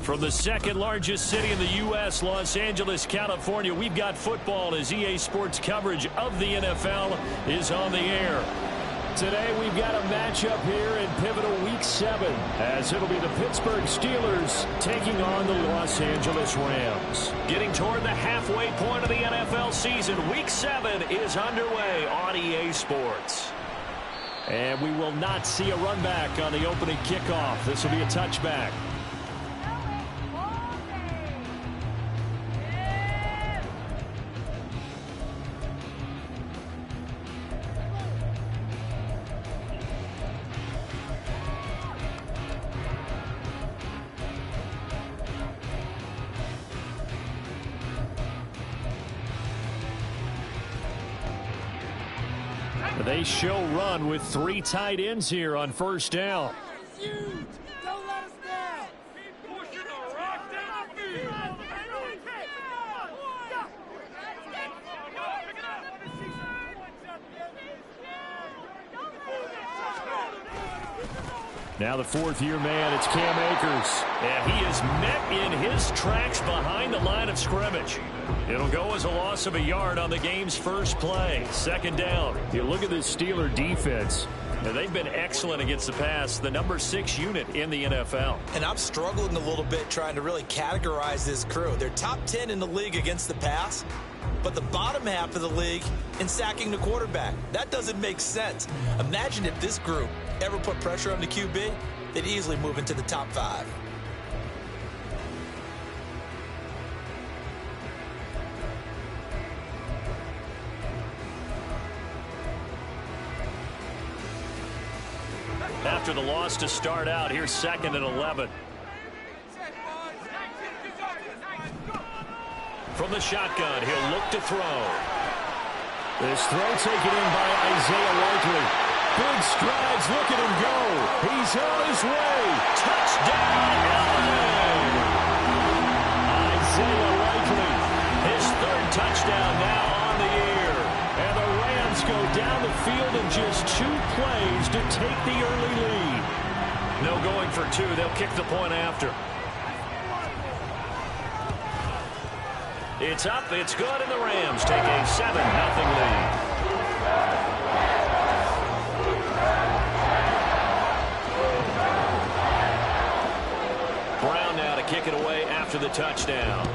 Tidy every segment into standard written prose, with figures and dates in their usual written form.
From the second largest city in the U.S., Los Angeles, California, we've got football as EA Sports coverage of the NFL is on the air. Today we've got a matchup here in pivotal Week 7 as it'll be the Pittsburgh Steelers taking on the Los Angeles Rams. Getting toward the halfway point of the NFL season, Week 7 is underway on EA Sports. And we will not see a run back on the opening kickoff. This will be a touchback. They show run with 3 tight ends here on first down. Don't let us down. Now the fourth-year man, it's Cam Akers. And he is met in his tracks behind the line of scrimmage. It'll go as a loss of a yard on the game's first play. Second down. You look at this Steeler defense. Now, they've been excellent against the pass, the number 6 unit in the NFL. And I'm struggling a little bit trying to really categorize this crew. They're top 10 in the league against the pass, but the bottom half of the league in sacking the quarterback. That doesn't make sense. Imagine if this group ever put pressure on the QB, they'd easily move into the top 5. After the loss to start out, here's 2nd and 11. From the shotgun, he'll look to throw. This throw taken in by Isaiah Likely. Big strides, look at him go. He's on his way. Touchdown, LA! Isaiah Likely, his 3rd touchdown now on the year. And the Rams go down the field in just 2 plays to take the early lead. No going for 2. They'll kick the point after. It's up, it's good, and the Rams take a 7-0 lead. Brown now to kick it away after the touchdown.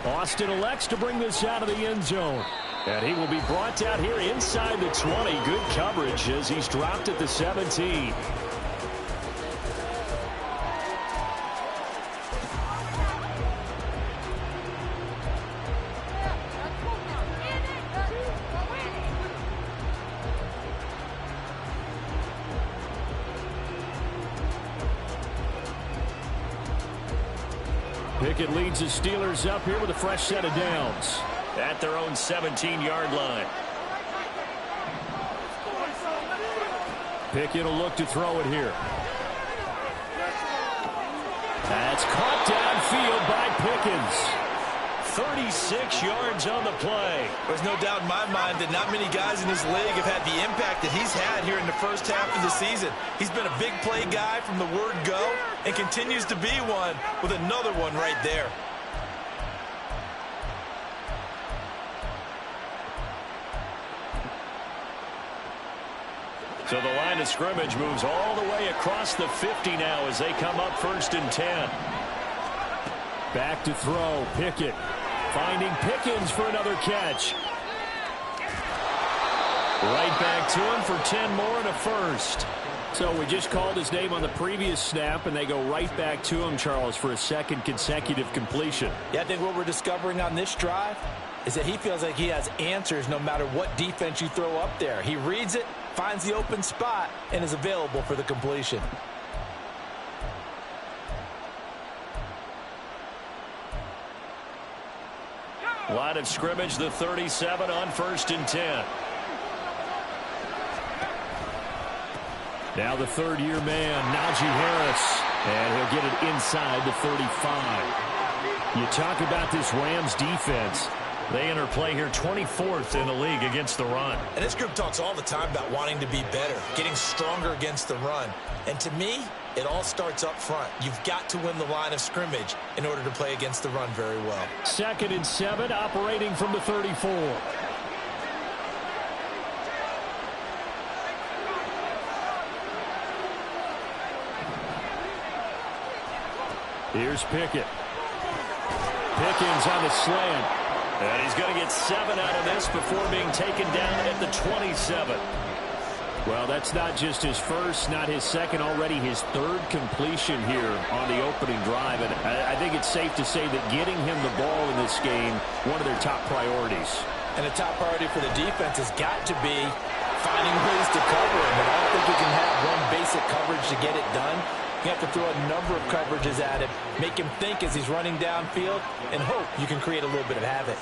Austin elects to bring this out of the end zone. And he will be brought down here inside the 20. Good coverage as he's dropped at the 17. Pickett leads the Steelers up here with a fresh set of downs at their own 17-yard line. Pickett will look to throw it here. That's caught downfield by Pickens. 36 yards on the play. There's no doubt in my mind that not many guys in this league have had the impact that he's had here in the first half of the season. He's been a big play guy from the word go and continues to be one with another one right there. So the line of scrimmage moves all the way across the 50 now as they come up 1st and 10. Back to throw, Pickett. Finding Pickens for another catch. Right back to him for 10 more and a first. So we just called his name on the previous snap, and they go right back to him, Charles, for a 2nd consecutive completion. Yeah, I think what we're discovering on this drive is that he feels like he has answers no matter what defense you throw up there. He reads it, finds the open spot, and is available for the completion. Line of scrimmage, the 37 on 1st and 10. Now the 3rd-year man, Najee Harris. And he'll get it inside the 35. You talk about this Rams defense. They enter play here 24th in the league against the run. And this group talks all the time about wanting to be better, getting stronger against the run. And to me, it all starts up front. You've got to win the line of scrimmage in order to play against the run very well. 2nd and 7, operating from the 34. Here's Pickett. Pickens on the slant. And he's going to get 7 out of this before being taken down at the 27. Well, that's not just his first, not his second, already his 3rd completion here on the opening drive. And I think it's safe to say that getting him the ball in this game, one of their top priorities. And the top priority for the defense has got to be finding ways to cover him. And I don't think you can have one basic coverage to get it done. You have to throw a number of coverages at him, make him think as he's running downfield, and hope you can create a little bit of havoc.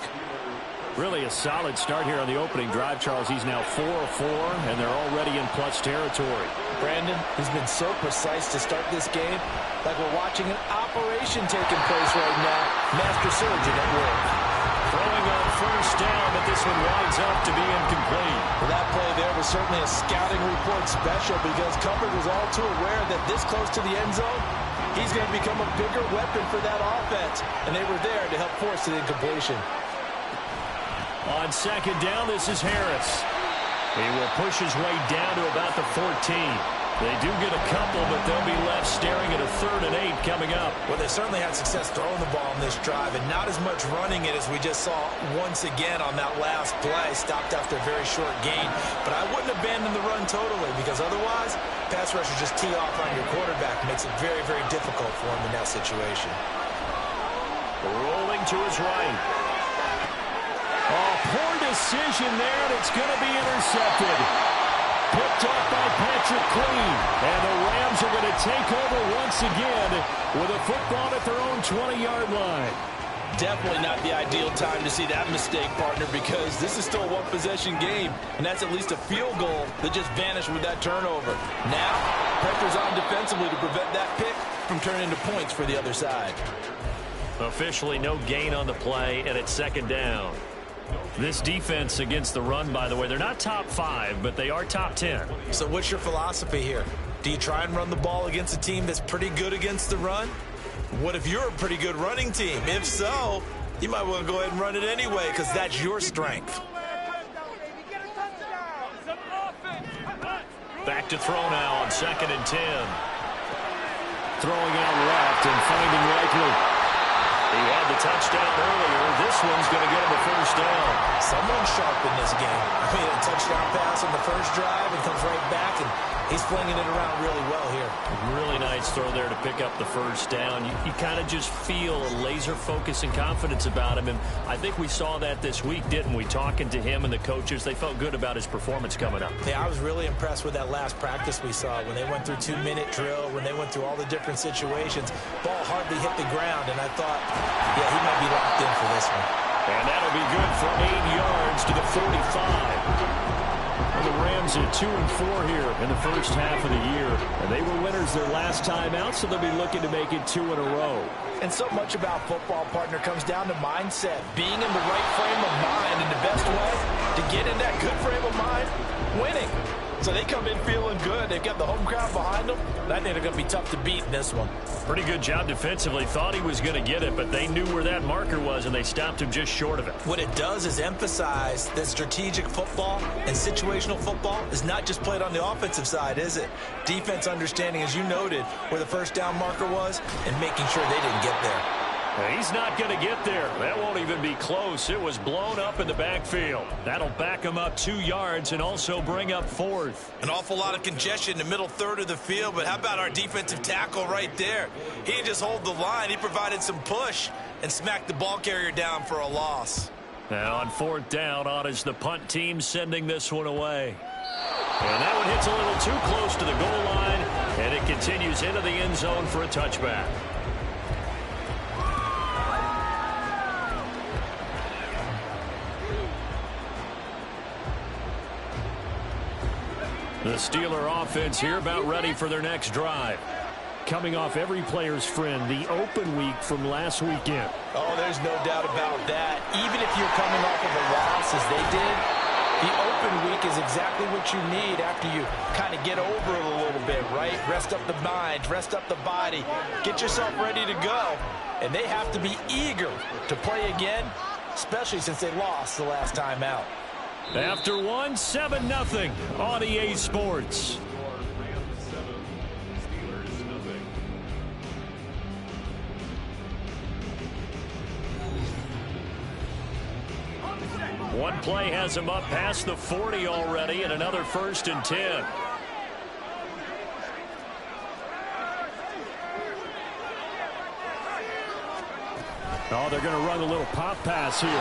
Really a solid start here on the opening drive, Charles. He's now 4 of 4, and they're already in plus territory. Brandon, he's been so precise to start this game, like we're watching an operation taking place right now. Master surgeon at work. Throwing on first down, but this one winds up to be incomplete. Well, that play there was certainly a scouting report special because Comfort was all too aware that this close to the end zone, he's going to become a bigger weapon for that offense, and they were there to help force the incompletion. On 2nd down, this is Harris. He will push his way down to about the 14. They do get a couple, but they'll be left staring at a 3rd and 8 coming up. Well, they certainly had success throwing the ball on this drive, and not as much running it as we just saw once again on that last play. Stopped after a very short gain, but I wouldn't abandon the run totally because otherwise, pass rushers just tee off on your quarterback. Makes it very, very difficult for him in that situation. Rolling to his right. Oh, poor decision there, and it's going to be intercepted. Picked off by Patrick Queen. And the Rams are going to take over once again with a football at their own 20-yard line. Definitely not the ideal time to see that mistake, partner, because this is still a one-possession game, and that's at least a field goal that just vanished with that turnover. Now, pressure's on defensively to prevent that pick from turning into points for the other side. Officially no gain on the play, and it's 2nd down. This defense against the run, by the way, they're not top 5, but they are top 10. So what's your philosophy here? Do you try and run the ball against a team that's pretty good against the run? What if you're a pretty good running team? If so, you might want to go ahead and run it anyway because that's your strength. Back to throw now on 2nd and 10. Throwing out left and finding Likely. He had the touchdown earlier. This one's going to get him a first down. Someone's sharp in this game. I mean, a touchdown pass on the first drive and comes right back, and he's flinging it around really well here. Really nice throw there to pick up the first down. You kind of just feel a laser focus and confidence about him, and I think we saw that this week, didn't we? Talking to him and the coaches, they felt good about his performance coming up. Yeah, I was really impressed with that last practice we saw when they went through 2-minute drill, when they went through all the different situations. Ball hardly hit the ground, and I thought, yeah, he might be locked in for this one. And that'll be good for 8 yards to the 45. The Rams are 2 and 4 here in the first half of the year. And they were winners their last time out, so they'll be looking to make it 2 in a row. And so much about football, partner, comes down to mindset. Being in the right frame of mind, and the best way to get in that good frame of mind, winning. So they come in feeling good. They've got the home crowd behind them. I think they're going to be tough to beat in this one. Pretty good job defensively. Thought he was going to get it, but they knew where that marker was, and they stopped him just short of it. What it does is emphasize that strategic football and situational football is not just played on the offensive side, is it? Defense understanding, as you noted, where the first down marker was and making sure they didn't get there. He's not going to get there. That won't even be close. It was blown up in the backfield. That'll back him up 2 yards and also bring up 4th. An awful lot of congestion in the middle third of the field, but how about our defensive tackle right there? He didn't just hold the line. He provided some push and smacked the ball carrier down for a loss. Now on 4th down, on is the punt team sending this one away. And that one hits a little too close to the goal line, and it continues into the end zone for a touchback. The Steeler offense here about ready for their next drive. coming off every player's friend, the open week from last weekend. Oh, there's no doubt about that. Even if you're coming off of a loss as they did, the open week is exactly what you need after you kind of get over it a little bit, right? Rest up the mind, rest up the body, get yourself ready to go. And they have to be eager to play again, especially since they lost the last time out. After one, 7-0 on EA Sports. One play has him up past the 40 already, and another 1st and 10. Oh, they're going to run a little pop pass here.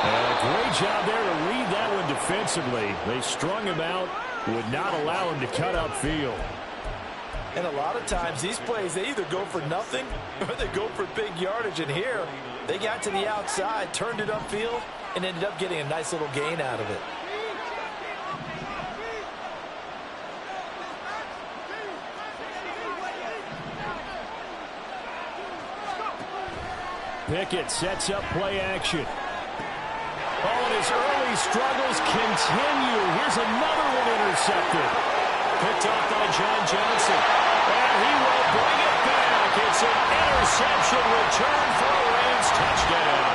And a great job there to read that one defensively. They strung him out, would not allow him to cut upfield. And a lot of times these plays, they either go for nothing or they go for big yardage. And here, they got to the outside, turned it upfield, and ended up getting a nice little gain out of it. Pickett sets up play action. Oh, and his early struggles continue. Here's another one intercepted. Picked off by John Johnson. And he will bring it back. It's an interception return for a Rams touchdown.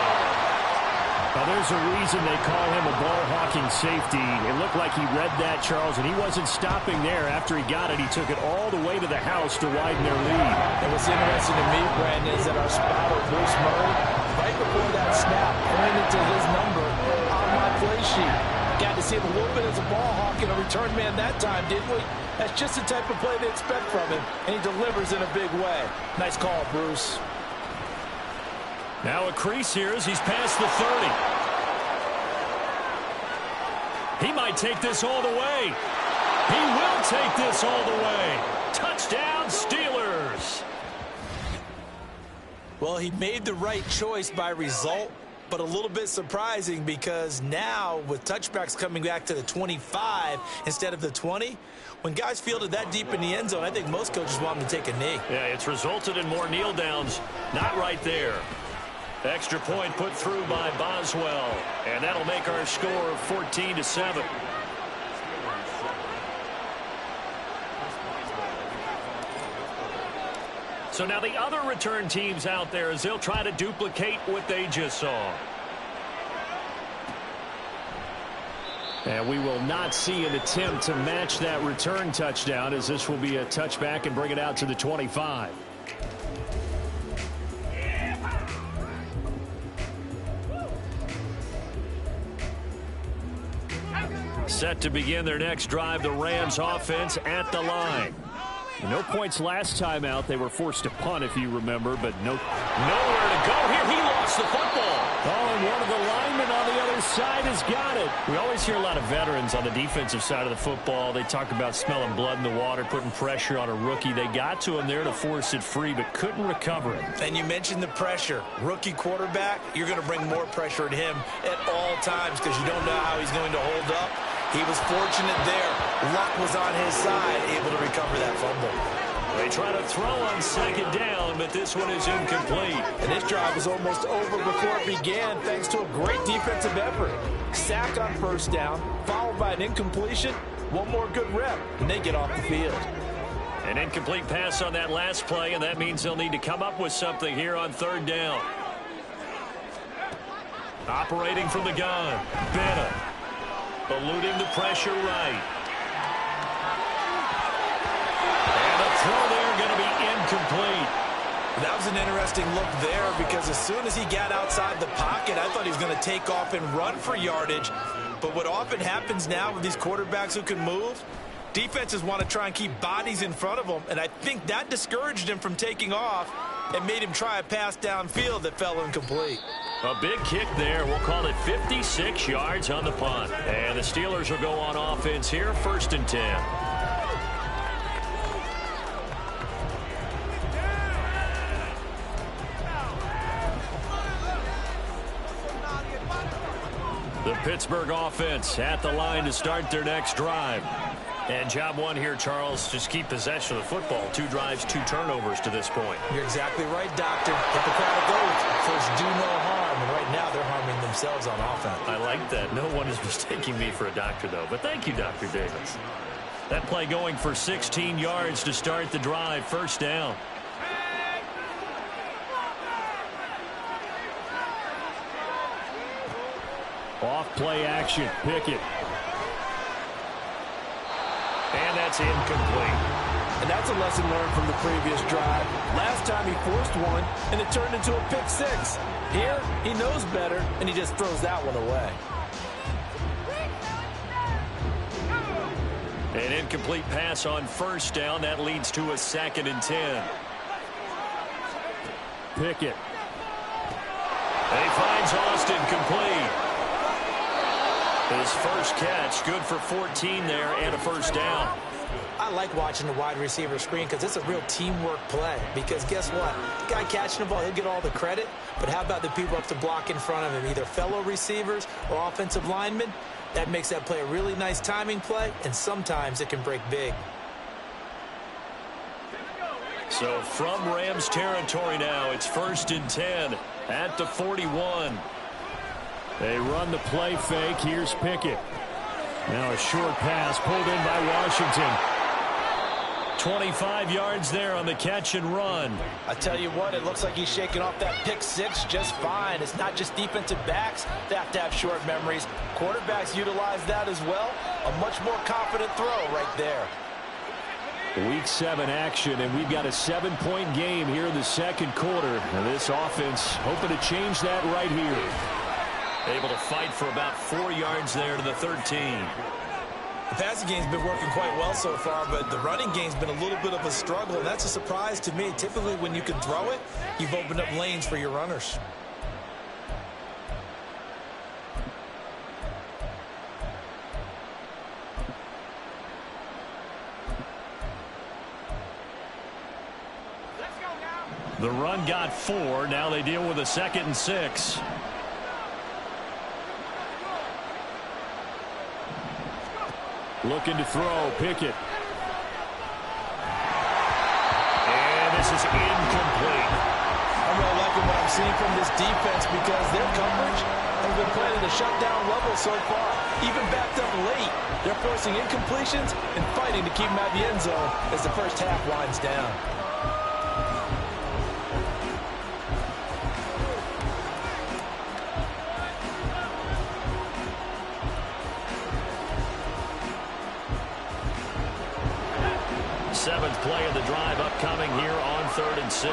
Now, there's a reason they call him a ball-hawking safety. It looked like he read that, Charles, and he wasn't stopping there. After he got it, he took it all the way to the house to widen their lead. And what's interesting to me, Brandon, is that our spotter, Bruce Murray, right before that snap, pointed to his number on my play sheet. Got to see him a little bit as a ball hawk and a return man that time, didn't we? That's just the type of play they expect from him, and he delivers in a big way. Nice call, Bruce. Now a crease here as he's past the 30. He might take this all the way. He will take this all the way. Touchdown, Steelers. Well, he made the right choice by result, but a little bit surprising because now with touchbacks coming back to the 25 instead of the 20, when guys fielded that deep in the end zone, I think most coaches want them to take a knee. Yeah, it's resulted in more kneel downs. Not right there. Extra point put through by Boswell, and that'll make our score 14-7. So now the other return teams out there as they'll try to duplicate what they just saw. And we will not see an attempt to match that return touchdown, as this will be a touchback and bring it out to the 25. Set to begin their next drive, the Rams offense at the line. No points last time out. They were forced to punt, if you remember, but nowhere to go here. He lost the football. Oh, and one of the linemen on the other side has got it. We always hear a lot of veterans on the defensive side of the football. They talk about smelling blood in the water, putting pressure on a rookie. They got to him there to force it free, but couldn't recover it. And you mentioned the pressure. Rookie quarterback, you're going to bring more pressure at him at all times because you don't know how he's going to hold up. He was fortunate there. Luck was on his side, able to recover that fumble. They try to throw on second down, but this one is incomplete. And this drive was almost over before it began thanks to a great defensive effort. Sack on first down, followed by an incompletion. One more good rep, and they get off the field. An incomplete pass on that last play, and that means they'll need to come up with something here on third down. Operating from the gun, Bennett. Eluding the pressure right. And a throw there going to be incomplete. That was an interesting look there because as soon as he got outside the pocket, I thought he was going to take off and run for yardage. But what often happens now with these quarterbacks who can move, defenses want to try and keep bodies in front of them, and I think that discouraged him from taking off and made him try a pass downfield that fell incomplete. A big kick there. We'll call it 56 yards on the punt. And the Steelers will go on offense here, 1st and 10. The Pittsburgh offense at the line to start their next drive. And job one here, Charles, just keep possession of the football. 2 drives, 2 turnovers to this point. You're exactly right, Doctor. Hippocratic oath. First, do no harm. And right now, they're harming themselves on offense. I like that. No one is mistaking me for a doctor, though. But thank you, Dr. Davis. That play going for 16 yards to start the drive. First down. Off play action. Pickett. And that's incomplete. And that's a lesson learned from the previous drive. Last time he forced one, and it turned into a pick 6. Here, he knows better, and he just throws that one away. An incomplete pass on first down. That leads to a 2nd and 10. Pickett. He finds Austin complete. His first catch, good for 14 there and a first down. I like watching the wide receiver screen because it's a real teamwork play. Because guess what? The guy catching the ball, he'll get all the credit. But how about the people up to block in front of him, either fellow receivers or offensive linemen? That makes that play a really nice timing play, and sometimes it can break big. So from Rams territory now, it's 1st and 10 at the 41. They run the play fake. Here's Pickett. Now a short pass pulled in by Washington. 25 yards there on the catch and run. I tell you what, it looks like he's shaking off that pick 6 just fine. It's not just defensive backs that have to have short memories. Quarterbacks utilize that as well. A much more confident throw right there. Week 7 action, and we've got a 7-point game here in the second quarter. And this offense hoping to change that right here. Able to fight for about 4 yards there to the 13. The passing game's been working quite well so far, but the running game's been a little bit of a struggle, and that's a surprise to me. Typically, when you can throw it, you've opened up lanes for your runners. The run got 4. Now they deal with a 2nd and 6. Looking to throw, Pickett. And this is incomplete. I'm really liking what I'm seeing from this defense because their coverage has been playing at a shutdown level so far. Even backed up late, they're forcing incompletions and fighting to keep them out of the end zone as the first half winds down. Seventh play of the drive upcoming here on 3rd and 6.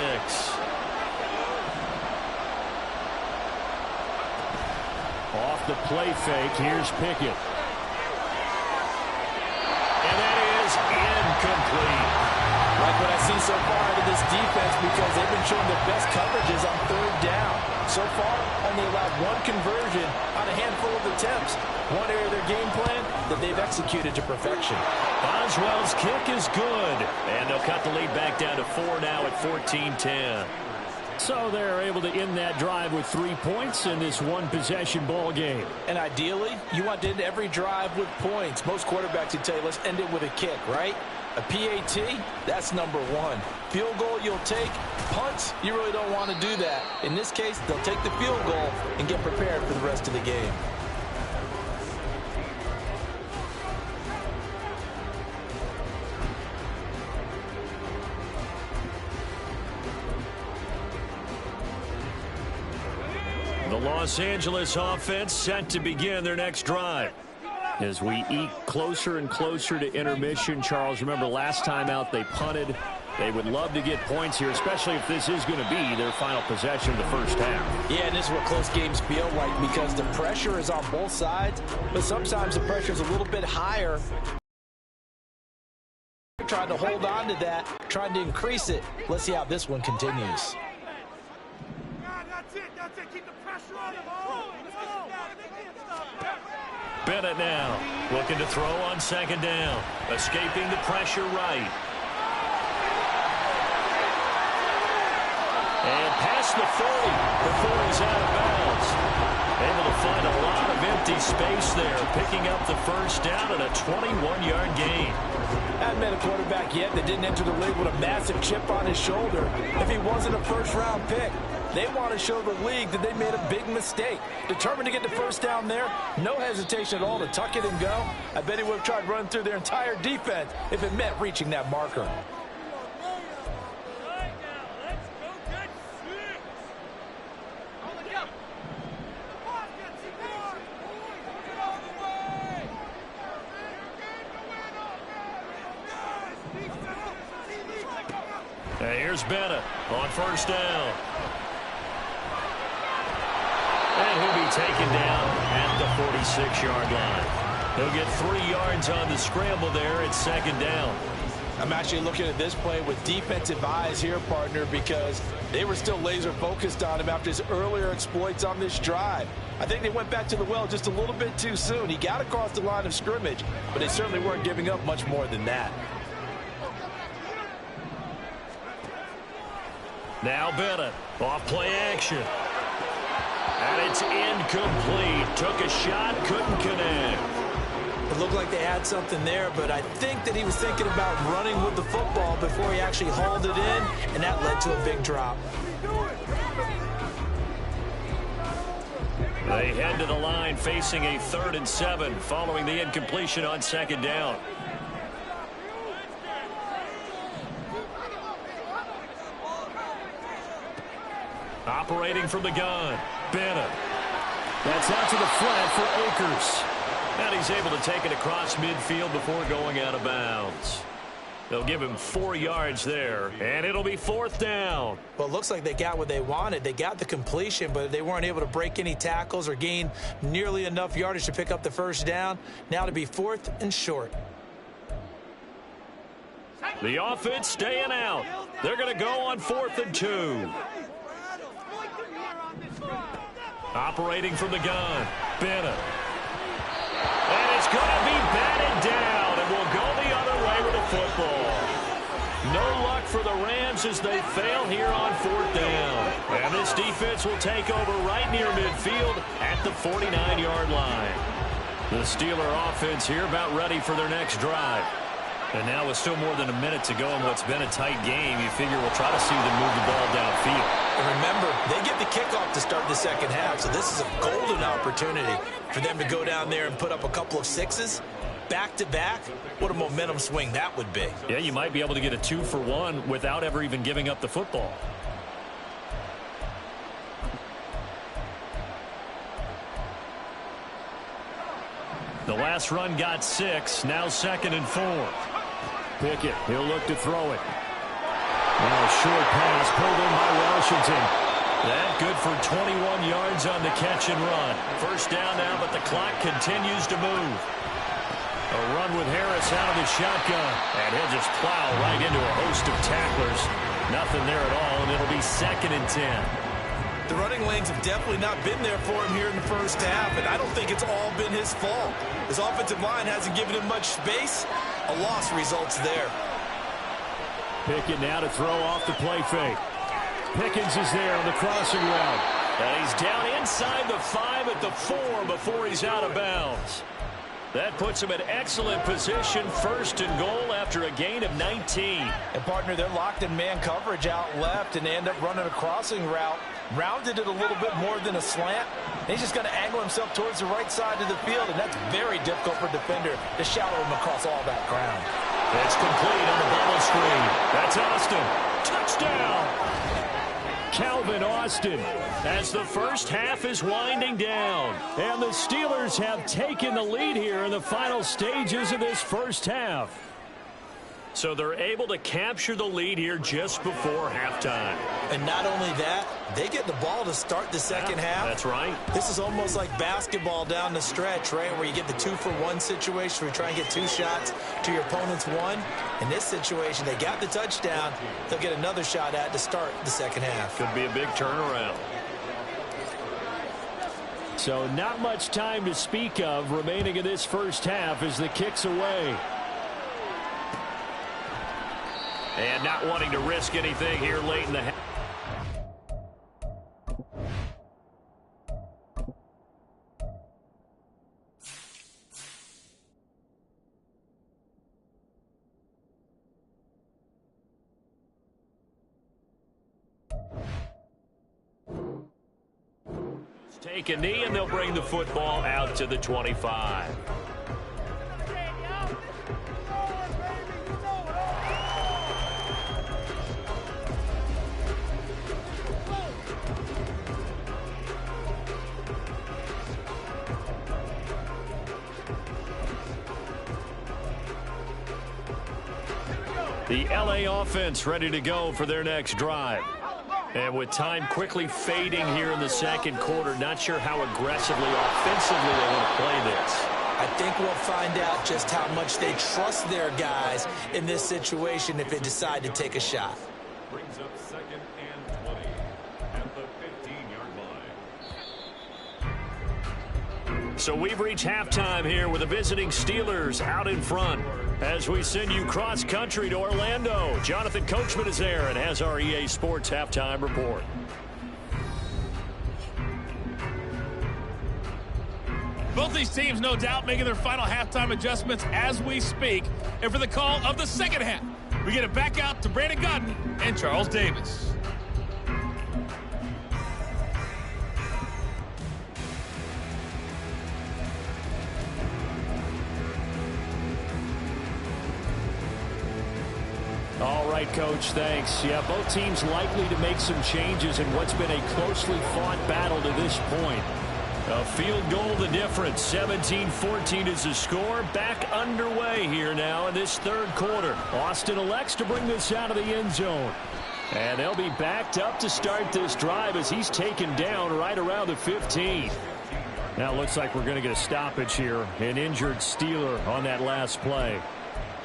Off the play fake, here's Pickett. And that is incomplete. Like what I've seen so far out of this defense because they've been showing their best coverages on 3rd down. So far, only allowed 1 conversion on a handful of attempts. One area of their game plan that they've executed to perfection. Boswell's kick is good. And they'll cut the lead back down to 4 now at 14-10. So they're able to end that drive with 3 points in this one-possession ball game. And ideally, you want to end every drive with points. Most quarterbacks would tell you, let's end it with a kick, right? A PAT, that's number 1. Field goal you'll take. Punts, you really don't want to do that. In this case, they'll take the field goal and get prepared for the rest of the game. The Los Angeles offense set to begin their next drive. As we eke closer and closer to intermission, Charles, remember last time out they punted. They would love to get points here, especially if this is going to be their final possession of the first half. Yeah, and this is what close games feel like because the pressure is on both sides, but sometimes the pressure is a little bit higher. Trying to hold on to that, trying to increase it. Let's see how this one continues. That's it. Keep the pressure on him. Bennett now looking to throw on 2nd down. Escaping the pressure right. And past the 40 before he's out of bounds. Able to find a lot of empty space there, picking up the first down and a 21-yard gain. Haven't met a quarterback yet that didn't enter the league with a massive chip on his shoulder if he wasn't a first-round pick. They want to show the league that they made a big mistake. Determined to get the first down there, no hesitation at all to tuck it and go. I bet he would have tried running through their entire defense if it meant reaching that marker. Here's Bennett on first down. And he'll be taken down at the 46-yard line. He'll get 3 yards on the scramble there at second down. I'm actually looking at this play with defensive eyes here, partner, because they were still laser focused on him after his earlier exploits on this drive. I think they went back to the well just a little bit too soon. He got across the line of scrimmage, but they certainly weren't giving up much more than that. Now Bennett, off play action. And it's incomplete. Took a shot, couldn't connect. It looked like they had something there, but I think that he was thinking about running with the football before he actually hauled it in, and that led to a big drop. They head to the line facing a 3rd and 7 following the incompletion on second down. Operating from the gun, Bennett. That's out to the flat for Akers. And he's able to take it across midfield before going out of bounds. They'll give him 4 yards there, and it'll be 4th down. Well, it looks like they got what they wanted. They got the completion, but they weren't able to break any tackles or gain nearly enough yardage to pick up the first down. Now to be 4th and short. The offense staying out. They're going to go on 4th and 2. Operating from the gun, Bennett. And it's going to be batted down, and will go the other way with the football. No luck for the Rams as they fail here on 4th down. And this defense will take over right near midfield at the 49-yard line. The Steeler offense here about ready for their next drive. And now with still more than a minute to go in what's been a tight game, you figure we'll try to see them move the ball downfield. And remember, they get the kickoff to start the second half, so this is a golden opportunity for them to go down there and put up a couple of 6s back-to-back. What a momentum swing that would be. Yeah, you might be able to get a 2-for-1 without ever even giving up the football. The last run got 6, now 2nd and 4. Pickett, he'll look to throw it. And a short pass pulled in by Washington. That good for 21 yards on the catch and run. First down now, but the clock continues to move. A run with Harris out of the shotgun. And he'll just plow right into a host of tacklers. Nothing there at all, and it'll be 2nd and 10. The running lanes have definitely not been there for him here in the first half, and I don't think it's all been his fault. His offensive line hasn't given him much space. A loss results there. Pickett now to throw off the play fake. Pickens is there on the crossing route. And he's down inside the 5 at the 4 before he's out of bounds. That puts him in excellent position, 1st and goal after a gain of 19. And, partner, they're locked in man coverage out left, and they end up running a crossing route. Rounded it a little bit more than a slant. He's just going to angle himself towards the right side of the field, and that's very difficult for a defender to shallow him across all that ground. It's complete on the bubble screen. That's Austin. Touchdown! Calvin Austin, as the first half is winding down. And the Steelers have taken the lead here in the final stages of this first half. So they're able to capture the lead here just before halftime. And not only that, they get the ball to start the second half. That's right. This is almost like basketball down the stretch, right, where you get the 2-for-1 situation where you try and get 2 shots to your opponent's 1. In this situation, they got the touchdown. They'll get another shot at to start the second half. Could be a big turnaround. So not much time to speak of remaining in this first half as the kick's away. And not wanting to risk anything here late in the half. Take a knee, and they'll bring the football out to the 25. The LA offense ready to go for their next drive. And with time quickly fading here in the second quarter, not sure how aggressively, offensively they want to play this. I think we'll find out just how much they trust their guys in this situation if they decide to take a shot. Brings up 2nd and 20 at the 15-yard line. So we've reached halftime here with the visiting Steelers out in front. As we send you cross-country to Orlando, Jonathan Coachman is there and has our EA Sports halftime report. Both these teams, no doubt, making their final halftime adjustments as we speak. And for the call of the second half, we get it back out to Brandon Gaudin and Charles Davis. All right, Coach, thanks. Yeah, both teams likely to make some changes in what's been a closely fought battle to this point. A field goal the difference. 17-14 is the score. Back underway here now in this third quarter. Austin elects to bring this out of the end zone. And they'll be backed up to start this drive as he's taken down right around the 15. Now it looks like we're going to get a stoppage here. An injured Steeler on that last play.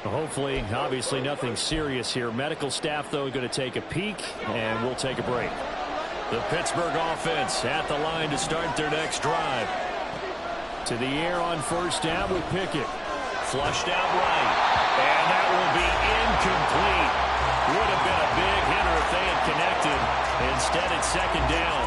Hopefully, obviously nothing serious here. Medical staff, though, going to take a peek, and we'll take a break. The Pittsburgh offense at the line to start their next drive. To the air on first down with Pickett. Flushed out right. And that will be incomplete. Would have been a big hitter if they had connected. Instead, it's second down.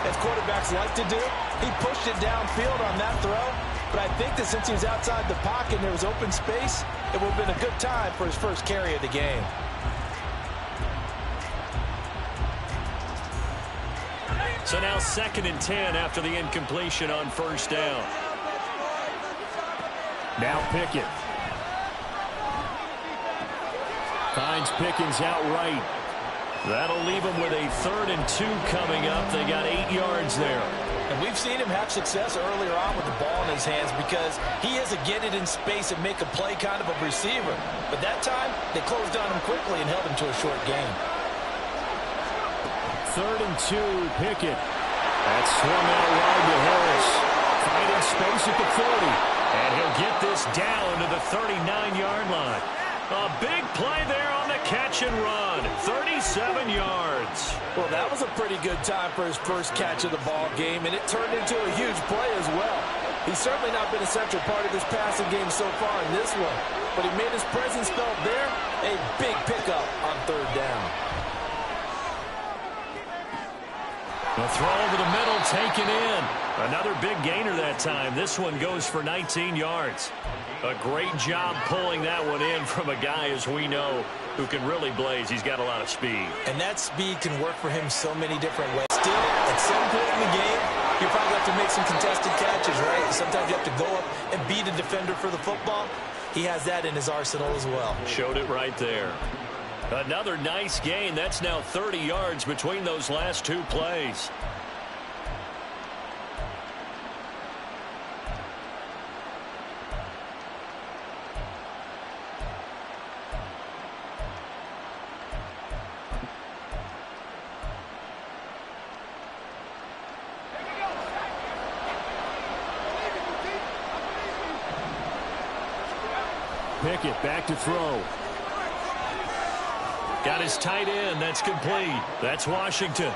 As quarterbacks like to do, he pushed it downfield on that throw. But I think that since he was outside the pocket and there was open space, it would have been a good time for his first carry of the game. So now 2nd and 10 after the incompletion on first down. Now Pickett. Finds Pickens outright. That'll leave him with a 3rd and 2 coming up. They got 8 yards there. And we've seen him have success earlier on with the ball in his hands because he is a get it in space and make a play kind of a receiver. But that time, they closed on him quickly and held him to a short gain. 3rd and 2, Pickett. That's swung out wide to Harris. Finding space at the 40. And he'll get this down to the 39-yard line. A big play there on the catch and run. 37 yards. Well, that was a pretty good time for his first catch of the ball game, and it turned into a huge play as well. He's certainly not been a central part of this passing game so far in this one, but he made his presence felt there. A big pickup on 3rd down. The throw over the middle taken in. Another big gainer that time. This one goes for 19 yards. A great job pulling that one in from a guy, as we know, who can really blaze. He's got a lot of speed. And that speed can work for him so many different ways. Still, at some point in the game, you probably have to make some contested catches, right? Sometimes you have to go up and beat a defender for the football. He has that in his arsenal as well. Showed it right there. Another nice gain. That's now 30 yards between those last 2 plays. Pickett back to throw. Got his tight end. That's complete. That's Washington.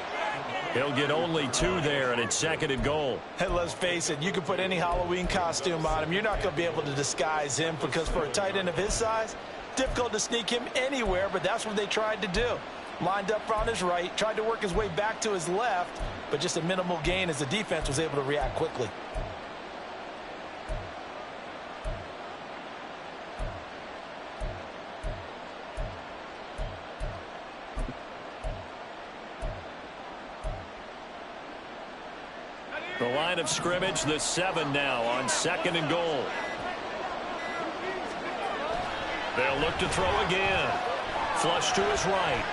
He'll get only 2 there, and it's 2nd and goal. And let's face it, you can put any Halloween costume on him. You're not going to be able to disguise him because for a tight end of his size, difficult to sneak him anywhere, but that's what they tried to do. Lined up on his right, tried to work his way back to his left, but just a minimal gain as the defense was able to react quickly. The line of scrimmage, the 7 now on 2nd and goal. They'll look to throw again. Flush to his right.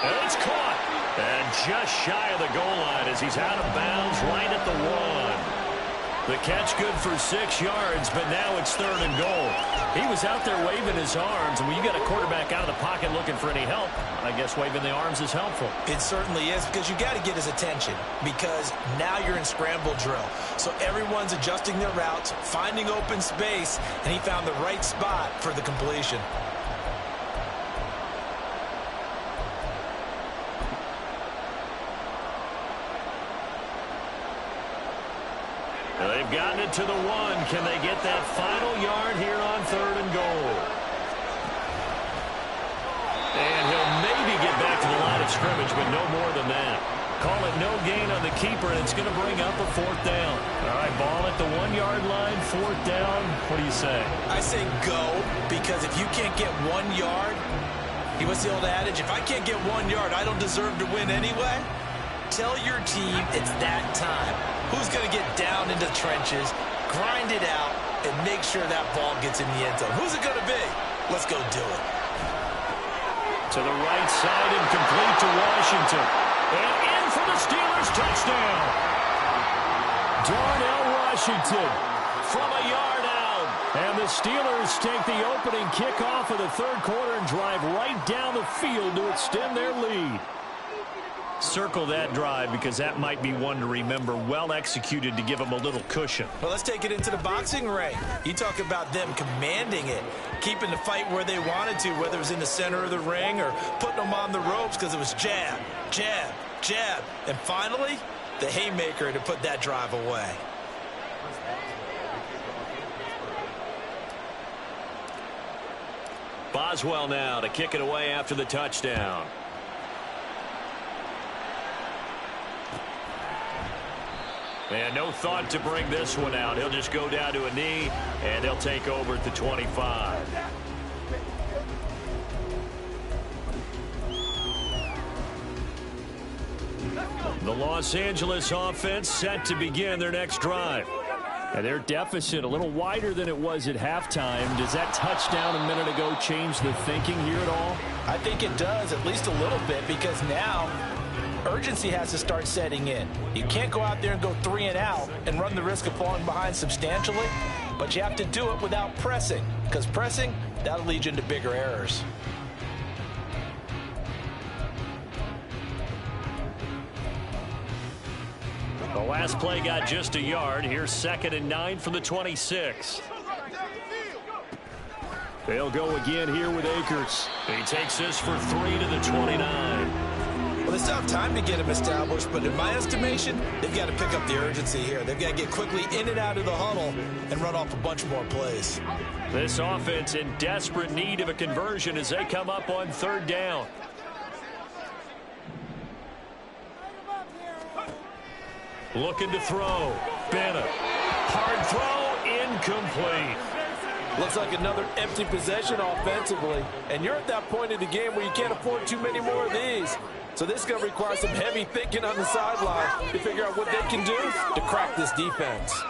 And it's caught. And just shy of the goal line as he's out of bounds right at the 1. The catch good for 6 yards, but now it's 3rd and goal. He was out there waving his arms, and when you got a quarterback out of the pocket looking for any help, I guess waving the arms is helpful. It certainly is, because you got to get his attention, because now you're in scramble drill. So everyone's adjusting their routes, finding open space, and he found the right spot for the completion. They've gotten it to the 1. Can they get that final yard here on 3rd and goal? And he'll maybe get back to the line of scrimmage, but no more than that. Call it no gain on the keeper, and it's going to bring up a 4th down. All right, ball at the 1-yard line, 4th down. What do you say? I say go, because if you can't get 1 yard, what's the old adage? If I can't get 1 yard, I don't deserve to win anyway. Tell your team it's that time. Who's going to get down into the trenches, grind it out, and make sure that ball gets in the end zone? Who's it going to be? Let's go do it. To the right side and complete to Washington. And in for the Steelers touchdown. Darnell Washington from a yard out. And the Steelers take the opening kickoff of the 3rd quarter and drive right down the field to extend their lead. Circle that drive, because that might be one to remember. Well executed to give them a little cushion. Well, let's take it into the boxing ring. You talk about them commanding it, keeping the fight where they wanted to, whether it was in the center of the ring or putting them on the ropes, because it was jab, jab, jab. And finally, the haymaker to put that drive away. Boswell now to kick it away after the touchdown. And no thought to bring this one out. He'll just go down to a knee, and they'll take over at the 25. The Los Angeles offense set to begin their next drive. And their deficit a little wider than it was at halftime. Does that touchdown a minute ago change the thinking here at all? I think it does, at least a little bit, because now urgency has to start setting in. You can't go out there and go 3 and out and run the risk of falling behind substantially, but you have to do it without pressing, because pressing, that'll lead you into bigger errors. The last play got just a yard. Here's 2nd and 9 from the 26. They'll go again here with Akers. He takes this for 3 to the 29. Well, they still have time to get him established, but in my estimation, they've got to pick up the urgency here. They've got to get quickly in and out of the huddle and run off a bunch more plays. This offense in desperate need of a conversion as they come up on 3rd down. Looking to throw. Bennett. Hard throw. Incomplete. Looks like another empty possession offensively. And you're at that point in the game where you can't afford too many more of these. So this is going to require some heavy thinking on the sideline to figure out what they can do to crack this defense.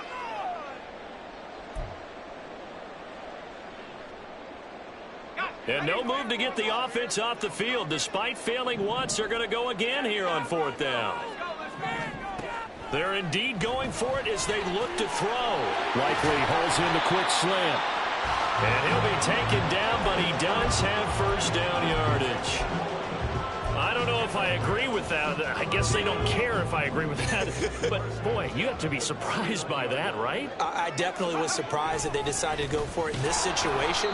And no move to get the offense off the field. Despite failing once, they're going to go again here on 4th down. They're indeed going for it as they look to throw. Likely holds in the quick slant. And he'll be taken down, but he does have 1st down yardage. I don't know if I agree with that. I guess they don't care if I agree with that. But, boy, you have to be surprised by that, right? I definitely was surprised that they decided to go for it in this situation.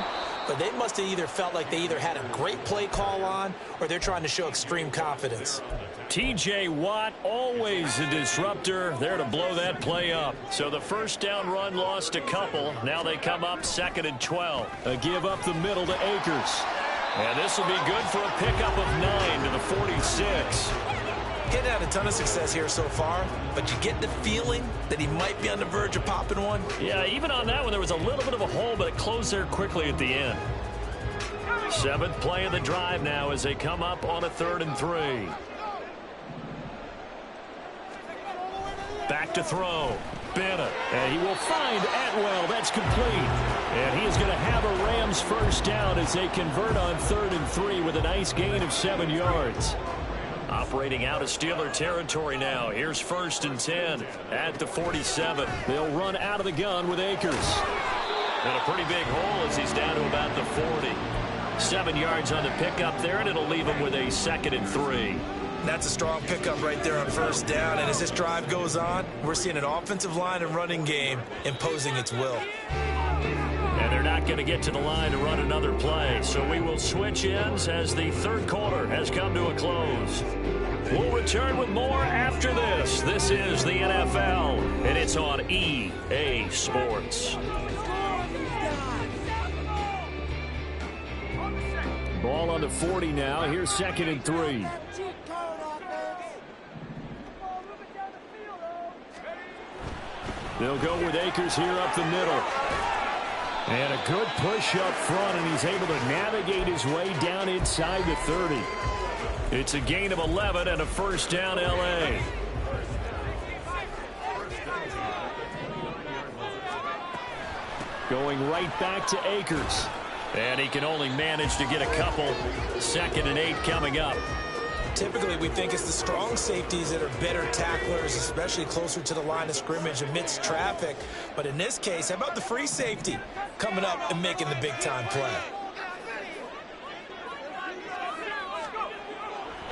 But they must have either felt like they either had a great play call on or they're trying to show extreme confidence. T.J. Watt, always a disruptor, there to blow that play up. So the 1st down run lost a couple. Now they come up 2nd and 12. A give up the middle to Akers. And this will be good for a pickup of 9 to the 46. Getting had a ton of success here so far, but you get the feeling that he might be on the verge of popping one. Yeah, even on that one, there was a little bit of a hole, but it closed there quickly at the end. 7th play of the drive now as they come up on a 3rd and 3. Back to throw. Bennett. And he will find Atwell. That's complete. And he is going to have a Rams first down as they convert on 3rd and 3 with a nice gain of 7 yards. Operating out of Steeler territory now. Here's 1st and 10 at the 47. They'll run out of the gun with Akers. And a pretty big hole as he's down to about the 40. 7 yards on the pickup there, and it'll leave him with a 2nd and 3. That's a strong pickup right there on 1st down. And as this drive goes on, we're seeing an offensive line and running game imposing its will. And they're not going to get to the line to run another play. So we will switch ends as the 3rd quarter has come to a close. We'll return with more after this. This is the NFL, and it's on EA Sports. Ball on the 40 now. Here's 2nd and 3. They'll go with Akers here up the middle. And a good push up front, and he's able to navigate his way down inside the 30. It's a gain of 11 and a 1st down, L.A. Going right back to Akers. And he can only manage to get a couple. 2nd and 8 coming up. Typically, we think it's the strong safeties that are better tacklers, especially closer to the line of scrimmage amidst traffic. But in this case, how about the free safety coming up and making the big-time play?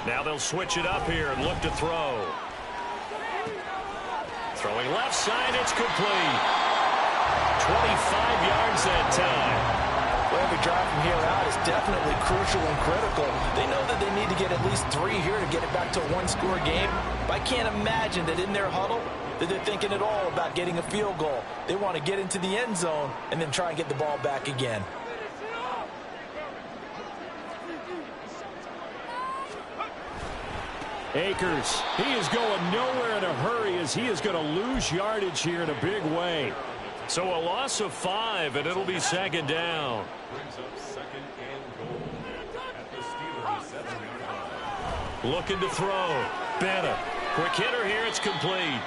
Now they'll switch it up here and look to throw. Throwing left side, it's complete. 25 yards that time. Well, every drive from here out is definitely crucial and critical. They know that they need to get at least 3 here to get it back to a 1-score game. But I can't imagine that in their huddle that they're thinking at all about getting a field goal. They want to get into the end zone and then try and get the ball back again. Akers, he is going nowhere in a hurry as he is going to lose yardage here in a big way. So a loss of 5, and it'll be 2nd down. Brings up 2nd and goal at the Steelers' 7-yard line. Looking to throw. Bennett. Quick hitter here. It's complete.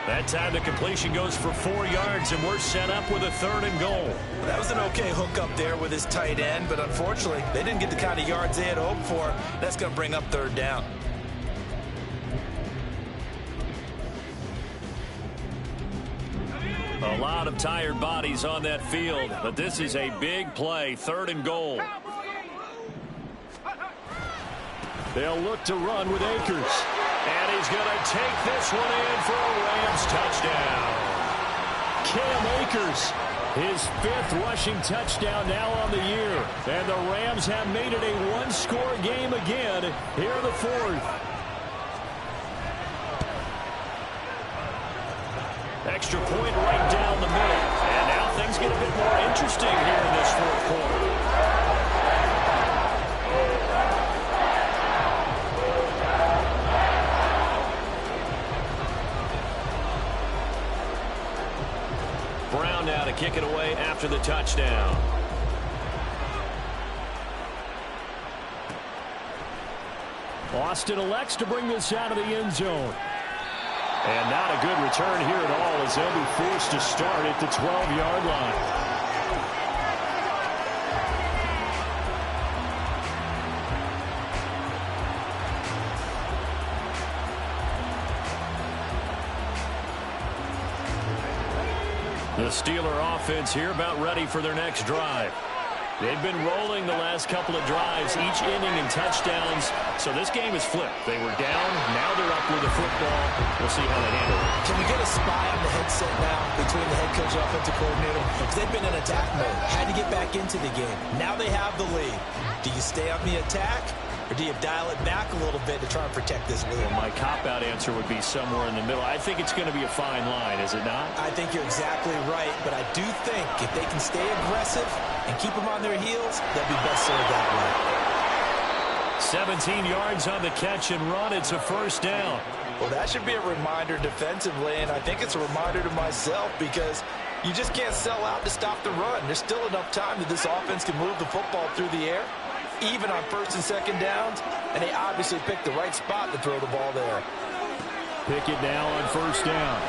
That time the completion goes for 4 yards, and we're set up with a 3rd and goal. That was an okay hook up there with his tight end, but unfortunately, they didn't get the kind of yards they had hoped for. That's going to bring up 3rd down. A lot of tired bodies on that field, but this is a big play. 3rd and goal. They'll look to run with Akers. And he's going to take this one in for a Rams touchdown. Cam Akers, his 5th rushing touchdown now on the year. And the Rams have made it a 1-score game again here in the 4th. Extra point right down the middle. And now things get a bit more interesting here in this 4th quarter. Brown now to kick it away after the touchdown. Austin elects to bring this out of the end zone. And not a good return here at all as they'll be forced to start at the 12-yard line. The Steeler offense here about ready for their next drive. They've been rolling the last couple of drives, each inning in touchdowns. So this game is flipped. They were down. Now they're up with the football. We'll see how they handle it. Can we get a spy on the headset now between the head coach and offensive coordinator? Because they've been in attack mode. Had to get back into the game. Now they have the lead. Do you stay on the attack, or do you dial it back a little bit to try and protect this lead? Well, my cop-out answer would be somewhere in the middle. I think it's going to be a fine line, is it not? I think you're exactly right, but I do think if they can stay aggressive and keep them on their heels, they'll be best served that way. 17 yards on the catch and run. It's a 1st down. Well, that should be a reminder defensively, and I think it's a reminder to myself because you just can't sell out to stop the run. There's still enough time that this offense can move the football through the air, even on 1st and 2nd downs, and they obviously picked the right spot to throw the ball there. Pickett now on first down.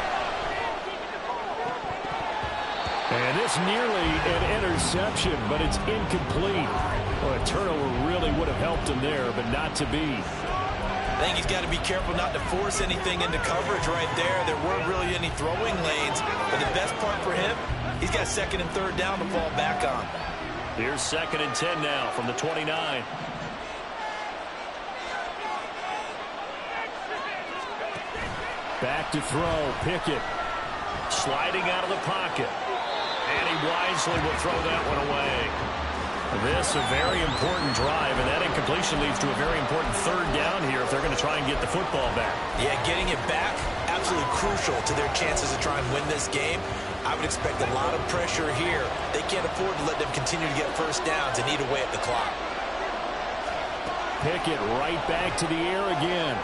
And this nearly an interception, but it's incomplete. Well, a turnover really would have helped him there, but not to be. I think he's got to be careful not to force anything into coverage right there. There weren't really any throwing lanes. But the best part for him, he's got second and third down to fall back on. Here's 2nd and 10 now from the 29. Back to throw. Pickett sliding out of the pocket. And he wisely will throw that one away. This a very important drive, and that incompletion leads to a very important third down here if they're going to try and get the football back. Yeah, getting it back, absolutely crucial to their chances to try and win this game. I would expect a lot of pressure here. They can't afford to let them continue to get first downs and eat away at the clock. Pickett right back to the air again.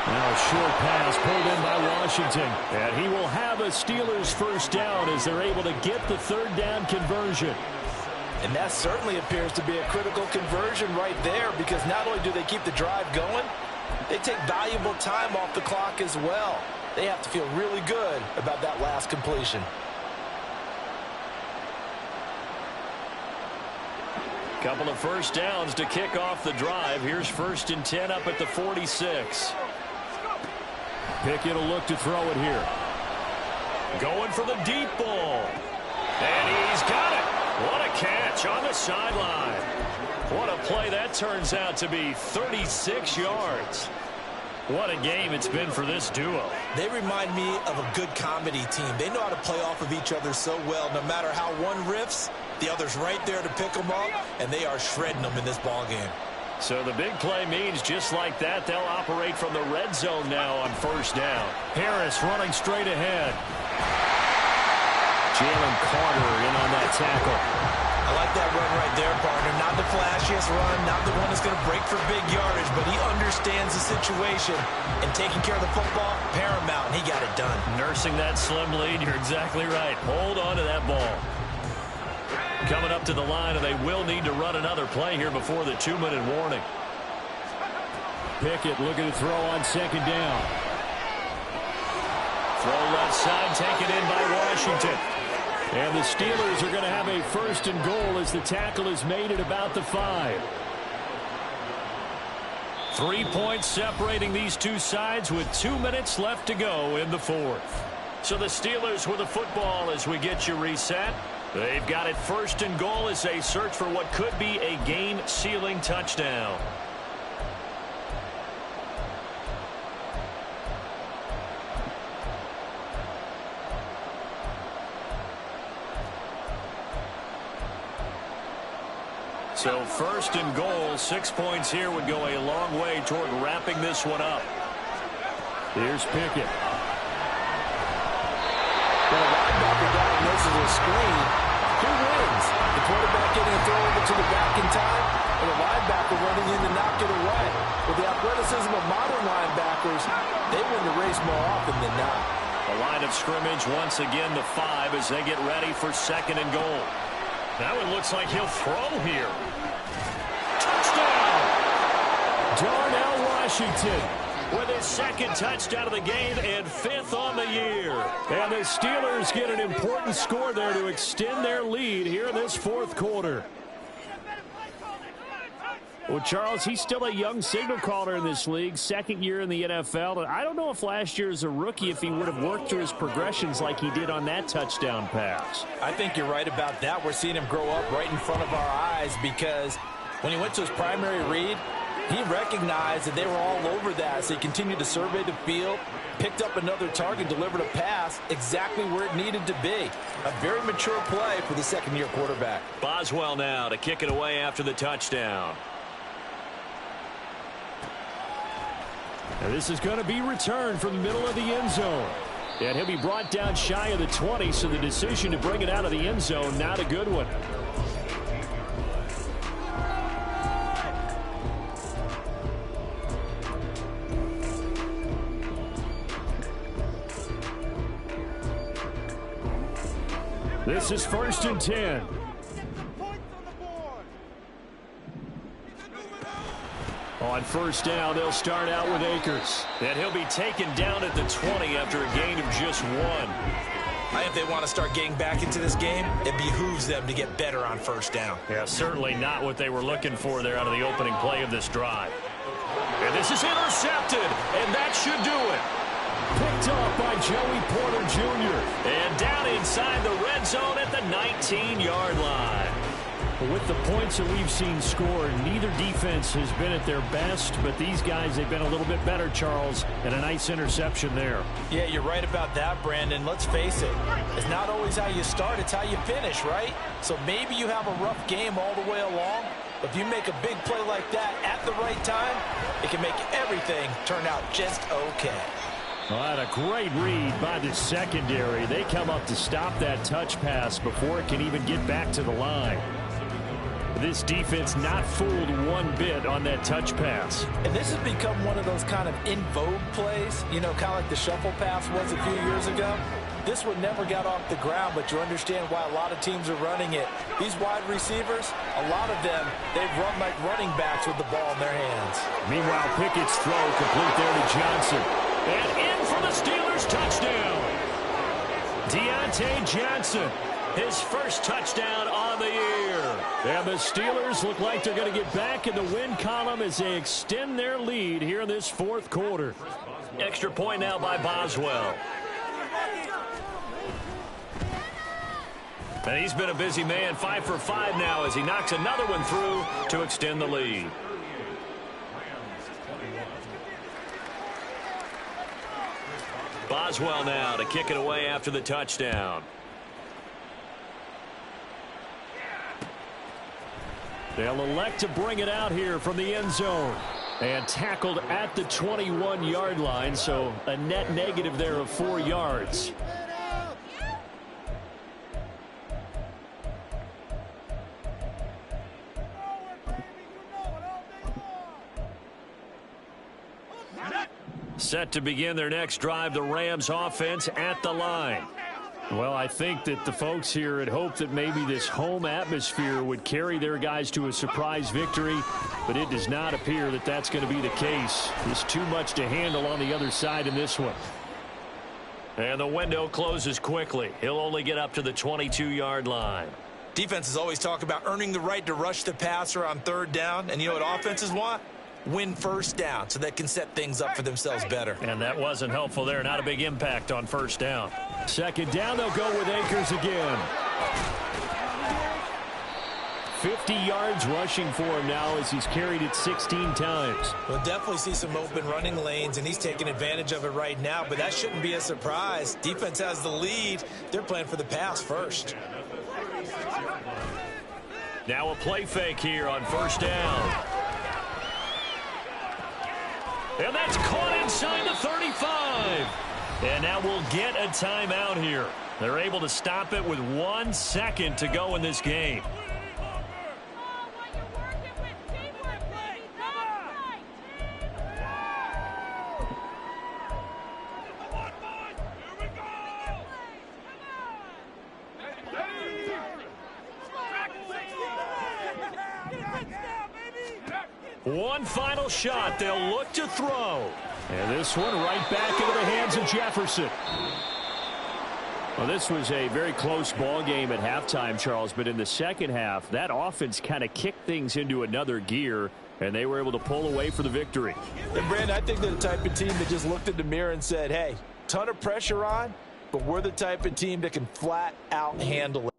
Now a short pass pulled in by Washington. And he will have a Steelers first down as they're able to get the third down conversion. And that certainly appears to be a critical conversion right there, because not only do they keep the drive going, they take valuable time off the clock as well. They have to feel really good about that last completion. Couple of first downs to kick off the drive. Here's 1st and 10 up at the 46. Pickett will look to throw it here. Going for the deep ball. And he's got it. What a catch on the sideline. What a play that turns out to be. 36 yards. What a game it's been for this duo. They remind me of a good comedy team. They know how to play off of each other so well. No matter how one riffs, the other's right there to pick them up, and they are shredding them in this ball game. So the big play means just like that, they'll operate from the red zone now on first down. Harris running straight ahead. Jalen Carter in on that tackle. I like that run right there, partner. Not the flashiest run, not the one that's going to break for big yardage, but he understands the situation, and taking care of the football, paramount, and he got it done. Nursing that slim lead, you're exactly right. Hold on to that ball. Coming up to the line, and they will need to run another play here before the 2-minute warning. Pickett looking to throw on second down. Throw left side, taken in by Washington. And the Steelers are going to have a 1st and goal as the tackle is made at about the 5. 3 points separating these two sides with 2 minutes left to go in the 4th. So the Steelers with the football as we get you reset. They've got it 1st and goal as they search for what could be a game-sealing touchdown. So 1st and goal, 6 points here would go a long way toward wrapping this one up. Here's Pickett. When a linebacker diagnoses a screen, who wins? The quarterback getting a throw over to the back in time, or the linebacker running in to knock it away? With the athleticism of modern linebackers, they win the race more often than not. The line of scrimmage once again the 5 as they get ready for 2nd and goal. That one looks like he'll throw here. Touchdown! Darnell Washington with his 2nd touchdown of the game and 5th on the year. And the Steelers get an important score there to extend their lead here in this 4th quarter. Well, Charles, he's still a young signal caller in this league, 2nd year in the NFL. And I don't know if last year as a rookie, if he would have worked through his progressions like he did on that touchdown pass. I think you're right about that. We're seeing him grow up right in front of our eyes, because when he went to his primary read, he recognized that they were all over that. So he continued to survey the field, picked up another target, delivered a pass exactly where it needed to be. A very mature play for the 2nd-year quarterback. Boswell now to kick it away after the touchdown. Now this is going to be returned from the middle of the end zone. And he'll be brought down shy of the 20, so the decision to bring it out of the end zone, not a good one. This is 1st and 10. On first down, they'll start out with Akers. And he'll be taken down at the 20 after a gain of just 1. I think if they want to start getting back into this game, it behooves them to get better on first down. Yeah, certainly not what they were looking for there out of the opening play of this drive. And this is intercepted, and that should do it. Picked up by Joey Porter Jr. And down inside the red zone at the 19-yard line. With the points that we've seen scored, neither defense has been at their best, but these guys, they've been a little bit better, Charles, and a nice interception there. Yeah, you're right about that, Brandon. Let's face it, it's not always how you start, it's how you finish, right? So maybe you have a rough game all the way along, but if you make a big play like that at the right time, it can make everything turn out just okay. Well, that a great read by the secondary. They come up to stop that touch pass before it can even get back to the line. This defense not fooled one bit on that touch pass. And this has become one of those kind of in vogue plays, you know, kind of like the shuffle pass was a few years ago. This one never got off the ground, but you understand why a lot of teams are running it. These wide receivers, a lot of them, they've run like running backs with the ball in their hands. Meanwhile, Pickett's throw complete there to Johnson. And in for the Steelers touchdown. Deontay Johnson, his first touchdown on the year. And the Steelers look like they're going to get back in the win column as they extend their lead here in this fourth quarter. Extra point now by Boswell. And he's been a busy man, 5 for 5 now as he knocks another one through to extend the lead. Boswell now to kick it away after the touchdown. They'll elect to bring it out here from the end zone. And tackled at the 21-yard line, so a net negative there of 4 yards. Set to begin their next drive, the Rams offense at the line. Well, I think that the folks here had hoped that maybe this home atmosphere would carry their guys to a surprise victory, but it does not appear that that's going to be the case. There's too much to handle on the other side in this one. And the window closes quickly. He'll only get up to the 22-yard line. Defenses always talk about earning the right to rush the passer on third down, and you know what offenses want? Win first down so they can set things up for themselves better. And that wasn't helpful there. Not a big impact on first down. Second down, they'll go with Akers again. 50 yards rushing for him now as he's carried it 16 times. We'll definitely see some open running lanes, and he's taking advantage of it right now, but that shouldn't be a surprise. Defense has the lead. They're playing for the pass first. Now a play fake here on first down. And that's caught inside the 35. And now we'll get a timeout here. They're able to stop it with 1 second to go in this game. One final shot. They'll look to throw. And this one right back into the hands of Jefferson. Well, this was a very close ball game at halftime, Charles, but in the second half, that offense kind of kicked things into another gear, and they were able to pull away for the victory. And, Brandon, I think they're the type of team that just looked in the mirror and said, hey, ton of pressure on, but we're the type of team that can flat out handle it.